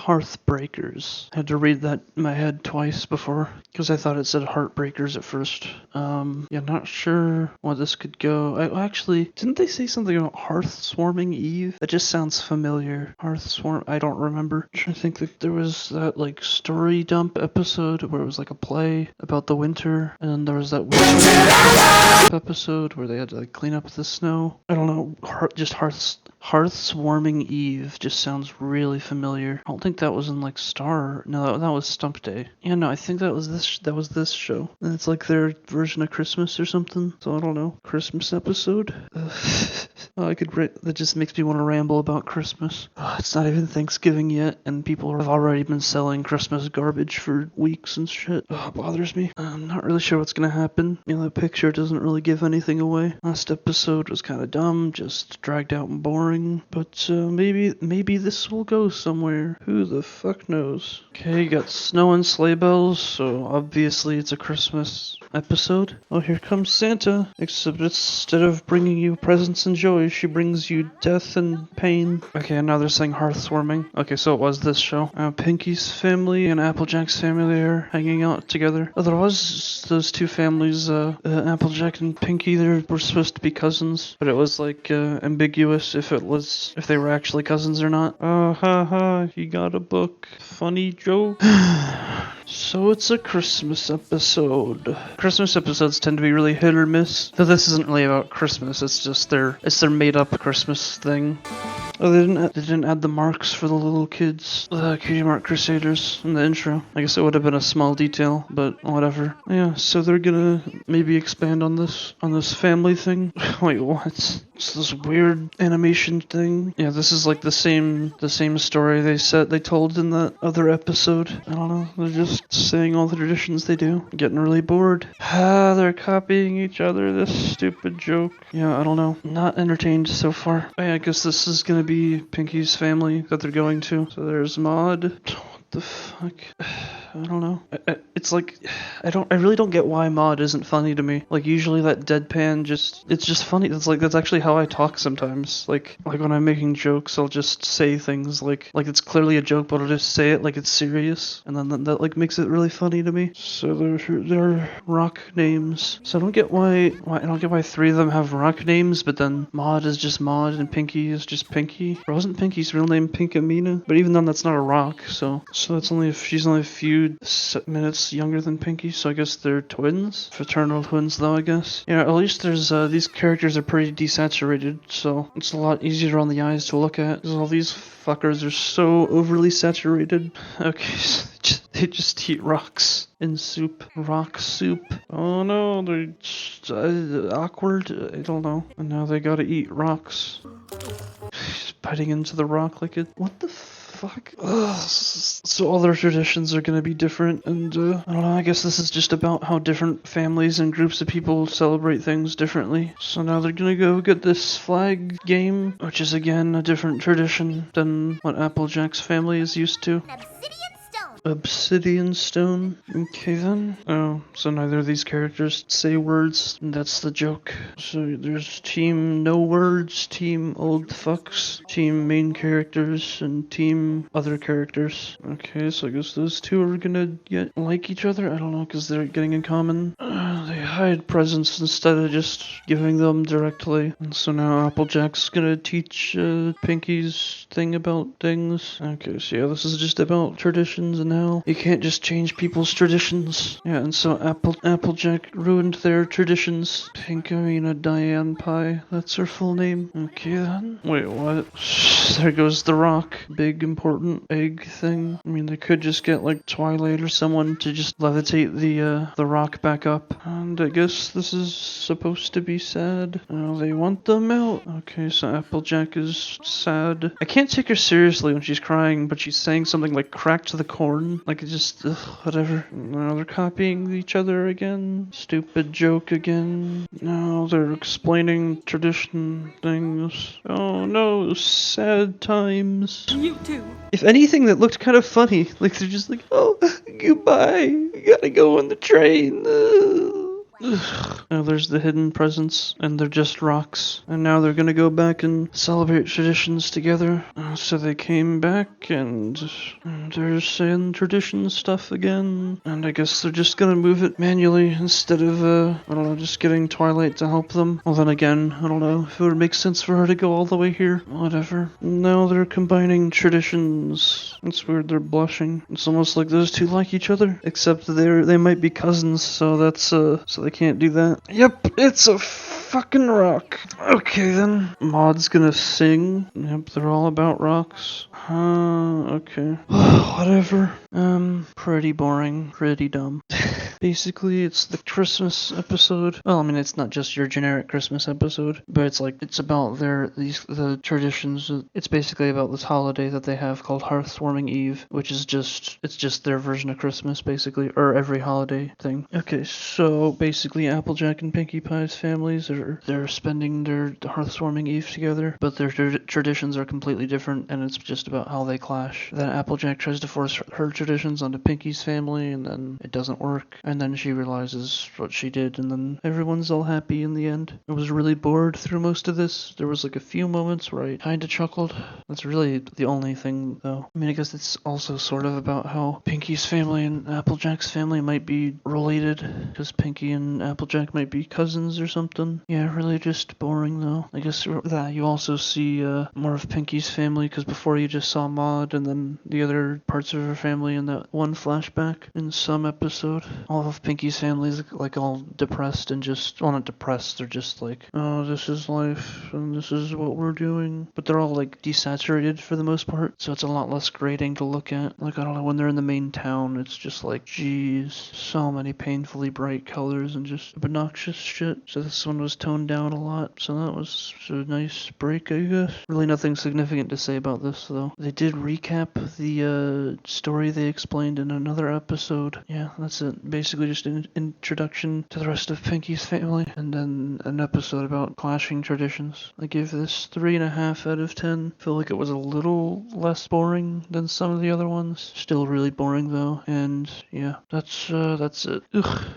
Hearthbreakers. I had to read that in my head twice before, because I thought it said Heartbreakers at first. Yeah, not sure where this could go. Actually, didn't they say something about Hearth Swarming Eve? That just sounds familiar. Hearth Swarm, I don't remember. I'm trying to think that there was that, like, story dump episode where it was like a play about the winter, and then there was that winter episode where they had to, like, clean up the snow. I don't know, Hearth Swarming Eve just sounds really familiar. I don't think that was in, like, Star. No, that was Stump Day. Yeah, no, I think that was this show. And it's like their version of Christmas or something. So I don't know. Christmas episode? Oh, that just makes me want to ramble about Christmas. Oh, it's not even Thanksgiving yet, and people have already been selling Christmas garbage for weeks and shit. Oh, it bothers me. I'm not really sure what's gonna happen. You know, the picture doesn't really give anything away. Last episode was kind of dumb, just dragged out and boring. But maybe this will go somewhere. Who the fuck knows? Okay, you got snow and sleigh bells, so obviously it's a Christmas episode. Oh, here comes Santa. Except instead of bringing you presents and joy, she brings you death and pain. Okay, now they're saying hearth swarming. Okay, so it was this show. Pinky's family and Applejack's family are hanging out together. Oh, there was those two families, Applejack and Pinky. They were supposed to be cousins, but it was like ambiguous if they were actually cousins or not. Oh, ha, he got a book. Funny joke. So it's a Christmas episode. Christmas episodes tend to be really hit or miss. Though this isn't really about Christmas, it's just their made up Christmas thing. Oh, they didn't add the marks for the little kids, the Cutie Mark Crusaders in the intro. I guess it would have been a small detail, but whatever. Yeah, so they're gonna maybe expand on this family thing. Wait, what? It's this weird animation thing. Yeah, this is like the same story they told in that other episode. I don't know. They're just saying all the traditions they do. I'm getting really bored. They're copying each other. This stupid joke. Yeah, I don't know. Not entertained so far. I guess this is gonna be Pinky's family that they're going to. So there's Maud. What the fuck? I don't know. It's like, I really don't get why Maud isn't funny to me. Like, usually that deadpan it's just funny. That's actually how I talk sometimes. Like when I'm making jokes, I'll just say things like it's clearly a joke, but I'll just say it like it's serious. And then that like makes it really funny to me. So they're rock names. So I don't get why three of them have rock names, but then Maud is just Maud and Pinky is just Pinky. Or wasn't Pinky's real name Pinkamena? But even then, that's not a rock, so that's she's only a few minutes younger than Pinky, so I guess they're twins? Fraternal twins, though, I guess. Yeah, at least there's, these characters are pretty desaturated, so it's a lot easier on the eyes to look at, because all these fuckers are so overly saturated. Okay, so they just eat rocks in soup. Rock soup. Oh no, they're just, awkward. I don't know. And now they gotta eat rocks. He's biting into the rock like it. What the fuck? Ugh. So all their traditions are gonna be different, and I don't know, I guess this is just about how different families and groups of people celebrate things differently. So now they're gonna go get this flag game, which is again a different tradition than what Applejack's family is used to. Obsidian stone. Okay then. Oh, so neither of these characters say words. That's the joke. So there's team no words, team old fucks, team main characters, and team other characters. Okay, so I guess those two are gonna get like each other. I don't know, because they're getting in common. They hide presents instead of just giving them directly. And so now Applejack's gonna teach Pinky's thing about things. Okay, so yeah, this is just about traditions and how you can't just change people's traditions. Yeah, and so Applejack ruined their traditions. Pinkamena Diane Pie, that's her full name. Okay then. Wait, what? There goes the rock. Big important egg thing. I mean, they could just get like Twilight or someone to just levitate the rock back up. And I guess this is supposed to be sad. Oh, they want them out. Okay, so Applejack is sad. I can't take her seriously when she's crying, but she's saying something like crack to the corn. Like, it just, whatever. Now they're copying each other again. Stupid joke again. Now they're explaining tradition things. Oh no, sad times. You too. If anything, that looked kind of funny. Like, they're just like, oh, goodbye. You gotta go on the train. Ugh. Now there's the hidden presents, and they're just rocks. And now they're gonna go back and celebrate traditions together. So they came back, and they're saying tradition stuff again. And I guess they're just gonna move it manually instead of, I don't know, just getting Twilight to help them. Well, then again, I don't know if it would make sense for her to go all the way here. Whatever. Now they're combining traditions. It's weird, they're blushing. It's almost like those two like each other, except they might be cousins, so that's, so they can't do that. Yep, it's a fucking rock. Okay then. Maud's gonna sing. Yep, they're all about rocks. Okay. Whatever. Pretty boring, pretty dumb. Basically, it's the Christmas episode. Well, I mean, it's not just your generic Christmas episode, but it's about the traditions. It's basically about this holiday that they have called Hearthwarming Eve, which is just their version of Christmas, basically, or every holiday thing. Okay, so basically, Applejack and Pinkie Pie's families they're spending their Hearthwarming Eve together, but their traditions are completely different, and it's just about how they clash. Then Applejack tries to force her traditions onto Pinkie's family, and then it doesn't work. And then she realizes what she did, and then everyone's all happy in the end. I was really bored through most of this. There was like a few moments where I kinda chuckled. That's really the only thing, though. I mean, I guess it's also sort of about how Pinkie's family and Applejack's family might be related, because Pinkie and Applejack might be cousins or something. Yeah, really just boring, though. I guess that you also see more of Pinkie's family, because before you just saw Maud and then the other parts of her family in that one flashback in some episode. All of Pinkie's family's like all depressed and just, well, not depressed, they're just like, oh, this is life and this is what we're doing. But they're all like desaturated for the most part, so it's a lot less grating to look at. Like, I don't know, when they're in the main town, it's just like, geez, so many painfully bright colors and just obnoxious shit. So this one was toned down a lot, so that was a nice break, I guess. Really nothing significant to say about this, though. They did recap the story they explained in another episode. Yeah, that's it. Basically just an introduction to the rest of Pinkie's family, and then an episode about clashing traditions. I give this 3.5 out of 10. Feel like it was a little less boring than some of the other ones. Still really boring though, and yeah, that's it. Ugh.